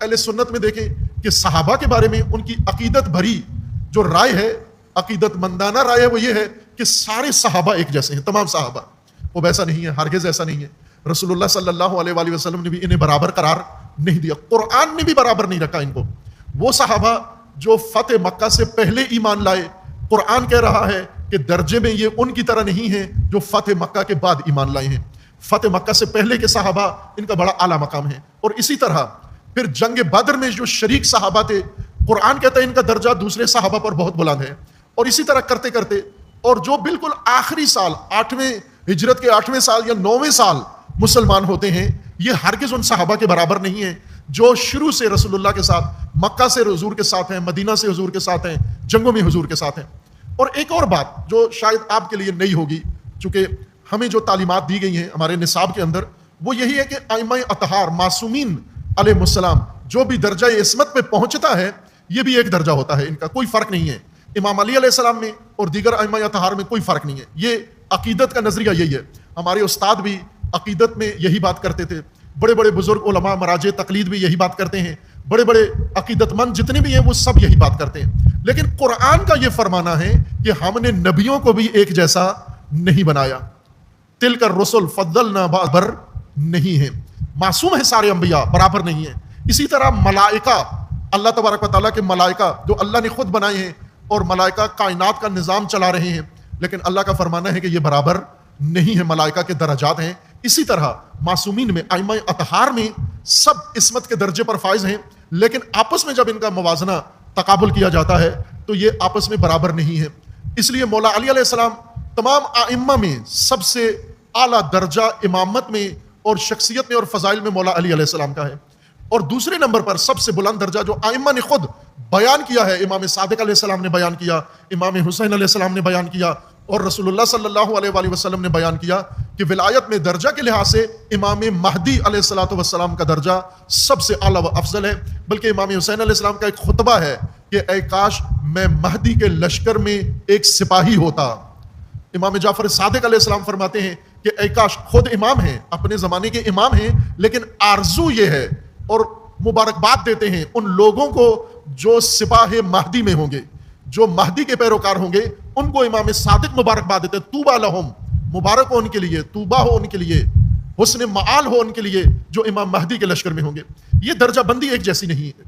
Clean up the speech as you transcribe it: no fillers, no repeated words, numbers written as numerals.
اہل سنت میں دیکھیں کہ صحابہ کے بارے میں ان کی عقیدت بھری جو رائے ہے، عقیدت مندانہ رائے ہے، وہ یہ ہے کہ سارے صحابہ ایک جیسے ہیں، تمام صحابہ. وہ ایسا نہیں ہے، ہرگز ایسا نہیں ہے. رسول اللہ صلی اللہ علیہ وآلہ وسلم نے بھی انہیں برابر قرار نہیں دیا، قرآن نے بھی برابر نہیں رکھا ان کو. وہ صحابہ جو فتح مکہ سے پہلے ایمان لائے، قرآن کہہ رہا ہے کہ درجے میں یہ ان کی طرح نہیں ہیں جو فتح مکہ کے بعد ایمان لائے ہیں. فتح مکہ سے پہلے کے صحابہ ان کا بڑا اعلیٰ مقام ہے. اور اسی طرح پھر جنگ بدر میں جو شریک صحابہ تھے، قرآن کہتا ہے ان کا درجہ دوسرے صحابہ پر بہت بلند ہے. اور اسی طرح کرتے کرتے اور جو بالکل آخری سال، 8ویں ہجرت کے 8ویں سال یا 9ویں سال مسلمان ہوتے ہیں، یہ ہرگز ان صحابہ کے برابر نہیں ہیں جو شروع سے رسول اللہ کے ساتھ، مکہ سے حضور کے ساتھ ہیں، مدینہ سے حضور کے ساتھ ہیں، جنگوں میں حضور کے ساتھ ہیں. اور ایک اور بات جو شاید آپ کے لیے نئی ہوگی، چونکہ ہمیں جو تعلیمات دی گئی ہیں ہمارے نصاب کے اندر، وہ یہی ہے کہ ائمہ اطہار معصومین علیہ السلام جو بھی درجہ عصمت پہ پہنچتا ہے، یہ بھی ایک درجہ ہوتا ہے، ان کا کوئی فرق نہیں ہے. امام علی علیہ السلام میں اور دیگر ائمہ اطہار میں کوئی فرق نہیں ہے. یہ عقیدت کا نظریہ یہی ہے. ہمارے استاد بھی عقیدت میں یہی بات کرتے تھے، بڑے بڑے بزرگ علماء مراجع تقلید بھی یہی بات کرتے ہیں، بڑے بڑے عقیدت مند جتنے بھی ہیں وہ سب یہی بات کرتے ہیں. لیکن قرآن کا یہ فرمانا ہے کہ ہم نے نبیوں کو بھی ایک جیسا نہیں بنایا. تلک الرسل فضلنا بعض نہیں ہے، معصوم ہیں سارے انبیاء، برابر نہیں ہیں. اسی طرح ملائکہ، اللہ تبارک و تعالیٰ کے ملائکہ جو اللہ نے خود بنائے ہیں اور ملائکہ کائنات کا نظام چلا رہے ہیں، لیکن اللہ کا فرمانا ہے کہ یہ برابر نہیں ہے، ملائکہ کے درجات ہیں. اسی طرح معصومین میں، ائمہ اطہار میں سب عصمت کے درجے پر فائز ہیں، لیکن آپس میں جب ان کا موازنہ تقابل کیا جاتا ہے تو یہ آپس میں برابر نہیں ہے. اس لیے مولا علی علیہ السلام تمام ائمہ میں سب سے اعلیٰ درجہ امامت میں اور شخصیت میں اور فضائل میں مولا علی علیہ السلام کا ہے. اور دوسرے نمبر پر سب سے بلند درجہ جو ائمہ نے خود بیان کیا ہے، امام صادق علیہ السلام نے بیان کیا، امام حسین علیہ السلام نے بیان کیا، اور رسول اللہ صلی اللہ علیہ وآلہ وسلم نے بیان کیا کہ ولایت میں درجہ کے لحاظ سے امام مہدی علیہ السلام کا درجہ سب سے اعلیٰ و افضل ہے. بلکہ امام حسین علیہ السلام کا ایک خطبہ ہے کہ اے کاش میں مہدی کے لشکر میں ایک سپاہی ہوتا. امام جعفر صادق علیہ السلام فرماتے ہیں کہ اے کاش، خود امام ہیں، اپنے زمانے کے امام ہیں، لیکن آرزو یہ ہے اور مبارکباد دیتے ہیں ان لوگوں کو جو سپاہ مہدی میں ہوں گے، جو مہدی کے پیروکار ہوں گے، ان کو امام صادق مبارکباد دیتے ہیں. طوبیٰ لہم، مبارک ہو ان کے لیے، طوبیٰ ہو ان کے لیے، حسن معال ہو ان کے لیے جو امام مہدی کے لشکر میں ہوں گے. یہ درجہ بندی ایک جیسی نہیں ہے.